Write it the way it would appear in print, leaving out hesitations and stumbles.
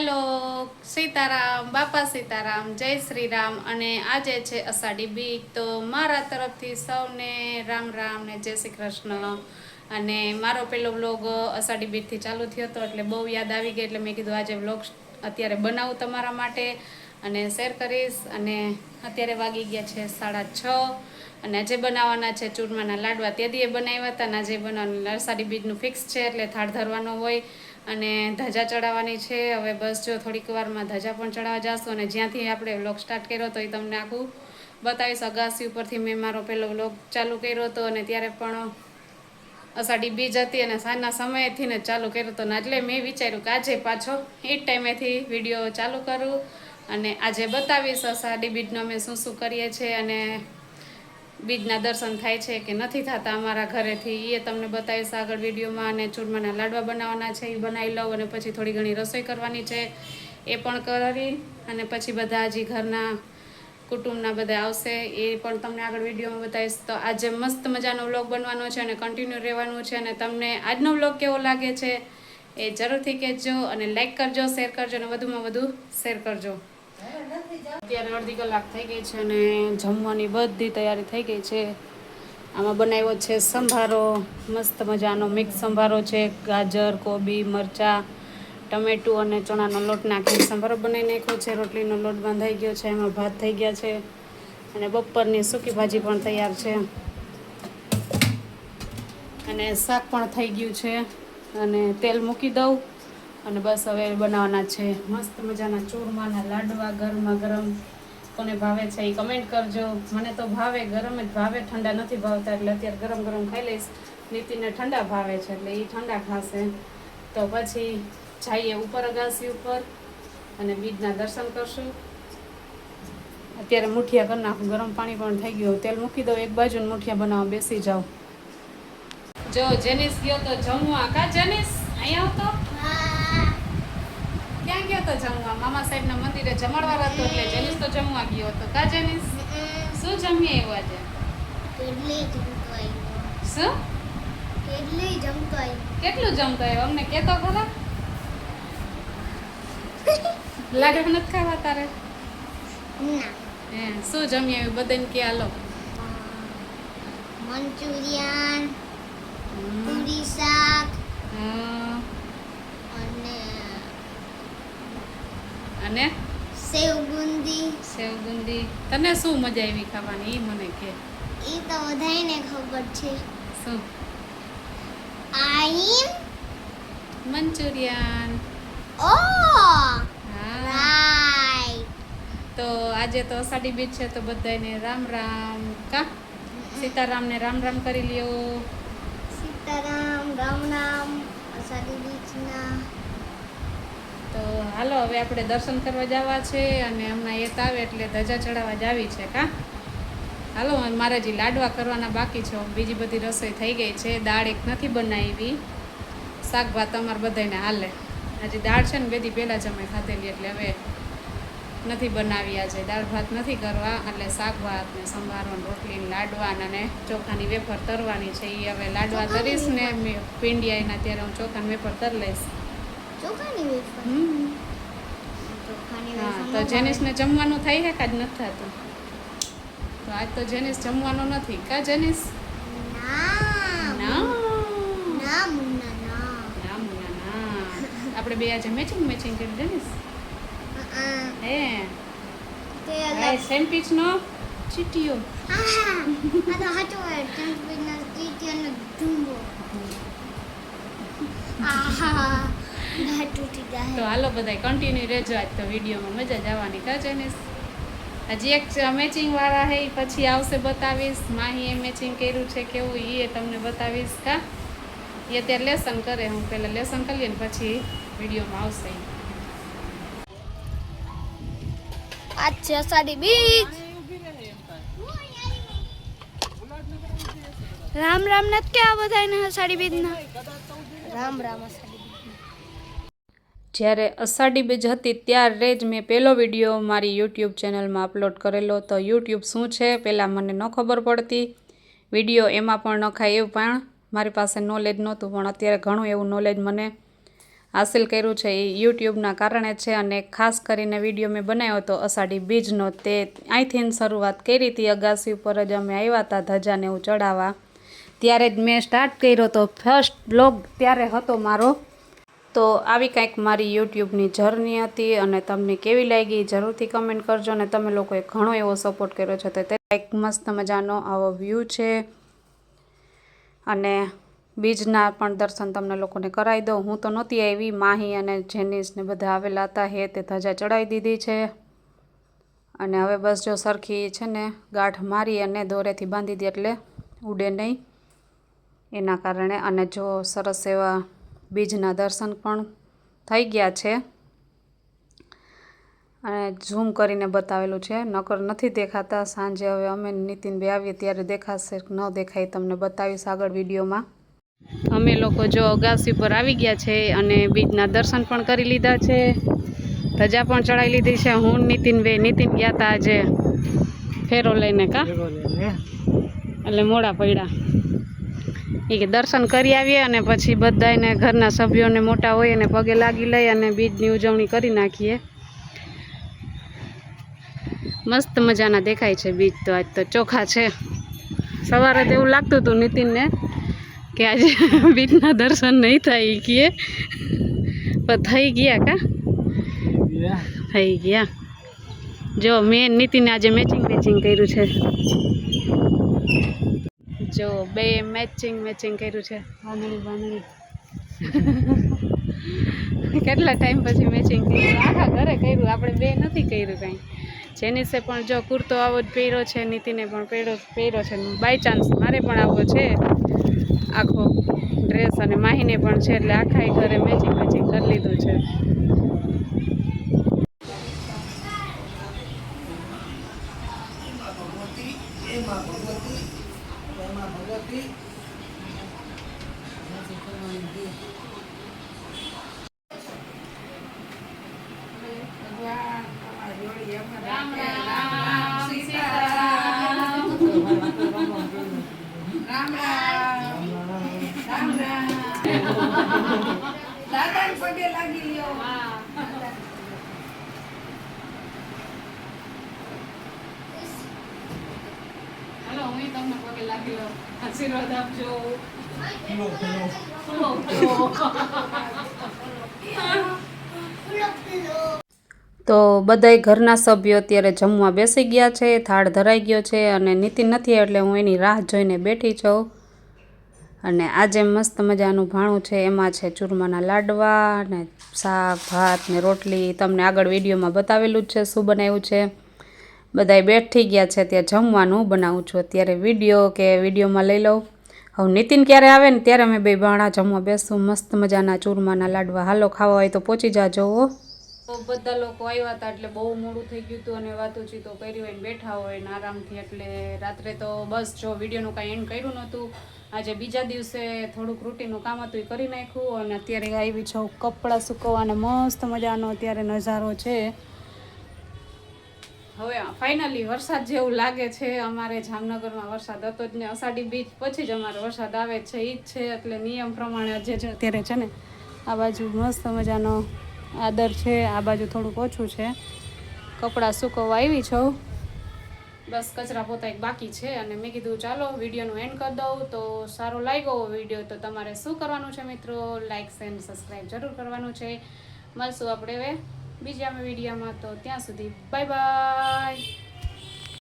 Hello Sitaram બાપા સીતારામ જય શ્રી રામ અને આજે છે અષાઢી બીજ તો મારા તરફથી સૌને રામ રામ ને જય શ્રી કૃષ્ણ અને મારો પેલો વ્લોગ અષાઢી બીજથી ચાલુ થયો હતો એટલે બહુ યાદ આવી ગઈ એટલે મેં કીધું આજે વ્લોગ અત્યારે બનાવું તમારા માટે અને શેર કરીશ અને અત્યારે વાગી ગયા છે 6:30 અને આજે બનાવવાના છે ચૂરમાના લાડવા તે દીએ બનાવ્યા હતા અને આજે બનાવવાના અષાઢી બીજનું ફિક્સ છે એટલે થાળ ધરવાનો હોય અને ધજા ચડાવવાની છે હવે બસ જો થોડીક વારમાં ધજા પણ ચડાવવા જશું અને જ્યાંથી આપણે વ્લોગ સ્ટાર્ટ કર્યો હતો એ તમને આખું બતાવીશ અગાસી ઉપરથી મેં મારો પહેલો વ્લોગ ચાલુ કર્યો હતો અને ત્યારે પણ અષાઢી બીજ હતી અને સાંજના સમયથી ને ચાલુ કર્યો હતો ને એટલે મેં વિચાર્યું કે આજે પાછો એ જ ટાઈમેથી વિડીયો ચાલુ કરું અને આજે બતાવીશ અષાઢી બીજનો અમે શું શું કરીએ છીએ અને બીજના દર્શન થાય છે કે નથી થતા અમારા ઘરેથી એ તમને બતાવીશ આગળ વિડીયોમાં અને ચૂરમાના લાડવા બનાવવાના છે એ બનાવી લઉં અને પછી થોડી ઘણી રસોઈ કરવાની છે એ પણ કરી અને પછી બધા હજી ઘરના કુટુંબના બધા આવશે એ પણ તમને આગળ વિડીયોમાં બતાવીશ તો આજે મસ્ત મજાનો વ્લોગ બનવાનો છે અને કન્ટિન્યુ રહેવાનું છે અને તમને આજનો વ્લોગ કેવો લાગે છે એ જરૂરથી કહેજો અને લાઈક કરજો શેર કરજો અને વધુમાં વધુ શેર કરજો અત્યારે અડધી કલાક થઈ ગઈ છે અને જમવાની બધી તૈયારી થઈ ગઈ છે આમાં બનાવ્યો છે સંભારો મસ્ત મજાનો મિક્સ સંભારો છે ગાજર કોબી મરચાં ટમેટું અને ચણાનો લોટ નાખીને સંભારો બનાવી નાખ્યો છે રોટલીનો લોટ બાંધાઈ ગયો છે એમાં ભાત થઈ ગયા છે અને બપોરની સૂકી ભાજી પણ તૈયાર છે અને શાક પણ થઈ ગયું છે અને તેલ મૂકી દઉં અને બસ હવે બનાવવાના છે મસ્ત મજાના ચૂરમાના લાડવા ગરમા ગરમ કોને ભાવે છે એ કમેન્ટ કરજો મને તો ભાવે ગરમ જ ભાવે ઠંડા નથી ભાવતા એટલે અત્યારે ગરમ ગરમ ખાઈ લઈશ નીતિને ઠંડા ભાવે છે એટલે એ ઠંડા ખાશે તો પછી જઈએ ઉપર અગાસી ઉપર અને બીજના દર્શન કરશું અત્યારે મુઠિયા કરી નાખું ગરમ પાણી પણ થઈ ગયું તેલ મૂકી દઉં એક બાજુ મુઠિયા બનાવવા બેસી જાઓ જો જેનિસ ગયો તો જમવા કા જેનિસ અહીંયા આવતો ક્યાં ગયો તો જમવા મામા સાહેબના મંદિરે જમણવાર હતો એટલે જેનિસ તો જમવા ગયો હતો કા જેનિસ શું જમીએ એવું આજે શું કેટલું જમતો આવ્યો અમને કેતો ખરા લાગે નથી ખાવા તારે શું જમીએ એવું બધાને કે હાલો મંચુરિયન પૂરી શાક અને સેવ બુંદી તને શું મજા આવી ખાવાની એ મને કે એ તો બધાને ખબર છે શું આઈમ મંચુરિયન ઓ હા રાઈટ તો આજે તો અષાઢી બીજ છે તો બધાને રામ રામ કા સીતારામને રામ રામ કરી લ્યો સીતારામ રામ રામ અષાઢી બીજના તો હાલો હવે આપણે દર્શન કરવા જવા છે અને હમણાં એત આવે એટલે ધજા ચડાવવા જ આવી છે કા હાલો મારે હજી લાડવા કરવાના બાકી છે બીજી બધી રસોઈ થઈ ગઈ છે દાળ એક નથી બનાવી શાક ભાત અમારે બધાને હાલે હજી દાળ છે ને બેદી પહેલાં જ અમે ખાધેલી એટલે હવે નથી બનાવી આજે દાળ ભાત નથી કરવા એટલે શાક ભાત ને સંભારો રોટલી લાડવા અને ચોખાની વેફર તરવાની છે એ હવે લાડવા તરીશ ને પીંડિયાના ત્યારે હું ચોખાની વેફર તર લઈશ ચોખાની વેફર હા તો જેનિસને જમવાનું થાય છે કાજ નથી થતું તો આજ તો જેનિસ જમવાનો નથી કા જેનિસ ના મુન્ના ના આપણે બે આજે મેચિંગ કરી જેનિસ હે તે સેમ પીચ નો ચીટીઓ આ તો હાચો ચંદબીના ચીટિયાનો ડુંબો આહા ઘાટુટી ગાય તો હાલો બધાય કન્ટિન્યુ રહેજો આજ તો વિડીયોમાં મજા જ આવવાની કા જેનિસ હજી એક મેચિંગ વાળા હે પછી આવશે બતાવીશ માહી મેચિંગ કર્યું છે કેવું એ તમને બતાવીશ કા એ અત્યારે લેસન કરે હું પહેલાં લેસન કરીએ ને પછી વિડીયોમાં આવશે આજ છે અષાઢી બીજ રામ રામ નથી કે આ બધાને અષાઢી બીજના રામ રામ અષાઢી બીજ જ્યારે અષાઢી બીજ હતી ત્યારે જ મેં પહેલો વિડીયો મારી યુટ્યુબ ચેનલમાં અપલોડ કરેલો તો યુટ્યુબ શું છે પહેલાં મને ન ખબર પડતી વિડીયો એમાં પણ નખાય એવું પણ મારી પાસે નોલેજ નહોતું પણ અત્યારે ઘણું એવું નોલેજ મને હાસિલ કર્યું છે એ યુટ્યુબના કારણે છે. અને ખાસ કરીને વિડીયો મેં બનાવ્યો હતો અષાઢી બીજનો, તે અહીંથી શરૂઆત કરી હતી. અગાસી ઉપર જ અમે આવ્યા હતા ધજાને એવું ચડાવવા, ત્યારે જ મેં સ્ટાર્ટ કર્યો હતો. ફર્સ્ટ બ્લોગ ત્યારે હતો મારો. તો આવી કંઈક મારી યુટ્યુબની જર્ની હતી. અને તમને કેવી લાગી જરૂરથી કમેન્ટ કરજો. અને તમે લોકોએ ઘણો એવો સપોર્ટ કર્યો છે, તો તે કંઈક મસ્ત મજાનો આવો વ્યૂ છે. અને બીજના પણ દર્શન તમને લોકોને કરાવી દઉં. હું તો નહોતી આવી, માહી અને જેનિસને બધા આવેલા હતા. તે ધજા ચડાવી દીધી છે. અને હવે બસ જો સરખી છે ને ગાંઠ મારી અને દોરેથી બાંધી દી એટલે ઉડે નહીં એના કારણે. અને જો સરસ એવા બીજના દર્શન પણ થઈ ગયા છે. અને ઝૂમ કરીને બતાવેલું છે, નકર નથી દેખાતા. સાંજે હવે અમે નીતિનભાઈ આવીએ ત્યારે દેખાશે, ન દેખાય તમને બતાવીશ આગળ વિડીયોમાં. અમે લોકો જો અગાસી પર આવી ગયા છે અને બીજના દર્શન પણ કરી લીધા છે, ધજા પણ ચડાવી લીધી છે. હું નીતિનભાઈ ગયા હતા આજે ફેરો લઈને, એટલે મોડા પડ્યા. એ કે દર્શન કરી આવીએ અને પછી બધાને ઘરના સભ્યોને મોટા હોય અને પગે લાગી લઈ અને બીજની ઉજવણી કરી નાખીએ. મસ્ત મજાના દેખાય છે બીજ તો. આજ તો ચોખા છે. સવારે તો એવું લાગતું હતું નીતિનને કે આજે બીજના દર્શન નહીં થાય કીએ, પણ થઈ ગયા. થઈ ગયા. જો મેં નીતિને આજે મેચિંગ કર્યું છે. જો બે મેચિંગ કર્યું છે. બાંધણી કેટલા ટાઈમ પછી મેચિંગ કર્યું, આખા ઘરે કર્યું, આપણે બે નથી કર્યું કાંઈ. જેનિસે પણ જો કુર્તો આવો જ પહેર્યો છે, નીતિને પણ પહેર્યો છે. બાય ચાન્સ મારે પણ આવો છે આખો ડ્રેસ, અને માહીને પણ છે. એટલે આખા ઘરે મેચિંગ કરી લીધું છે. રામ રામ સીતારામ, રામ રામ, રામ રામ. દાદાને પગે લાગી લ્યો. હાલો હું તમને પગે લાગી લો, આશીર્વાદ આપજો. તો બધાય ઘરના સભ્યો અત્યારે જમવા બેસી ગયા છે. થાળ ધરાઈ ગયો છે અને નીતિન નથી એટલે હું એની રાહ જોઈને બેઠી છું. અને આજે મસ્ત મજાનું ભાણું છે. એમાં છે ચૂરમાના લાડવા ને શાક ભાત ને રોટલી. તમને આગળ વિડીયોમાં બતાવેલું જ છે શું બનાવ્યું છે. બધાય બેઠી ગયા છે, ત્યાં જમવાનું બનાવું છું અત્યારે. વિડીયોમાં લઈ લઉં. હવે નીતિન ક્યારે આવે ને ત્યારે અમે બે ભાણા જમવા બેસું. મસ્ત મજાના ચૂરમાના લાડવા. હાલો ખાવા હોય તો પહોંચી જાજો. તો બધા લોકો આવ્યા હતા એટલે બહુ મોડું થઈ ગયું હતું અને વાતોચીતો કરી હોય ને બેઠા હોય ને આરામથી. એટલે રાત્રે તો બસ જો વિડીયોનું કાંઈ એન્ડ કર્યું નહોતું. આજે બીજા દિવસે થોડુંક રૂટીનનું કામ હતું એ કરી નાખ્યું. અને અત્યારે આવી છું કપડાં સુકવવાને. મસ્ત મજાનો અત્યારે નજારો છે. હવે ફાઇનલી વરસાદ જેવું લાગે છે. અમારે જામનગરમાં વરસાદ હતો જ ને, અષાઢી બીજ પછી જ અમારે વરસાદ આવે છે એ જ છે. એટલે નિયમ પ્રમાણે આજે જ અત્યારે છે ને આ બાજુ મસ્ત મજાનો આદર છે, આ બાજુ થોડુંક ઓછું છે. કપડાં સુકવવા આવી છું. બસ કચરા પોતા એક બાકી છે. અને મેં કીધું ચાલો વિડીયોનું એન્ડ કરી દઉં. તો સારો લાગ્યો વિડીયો તો તમારે શું કરવાનું છે મિત્રો? લાઇક એન્ડ સબસ્ક્રાઈબ જરૂર કરવાનું છે. મળશું આપણે હવે બીજા વિડીયોમાં. તો ત્યાં સુધી બાય બાય.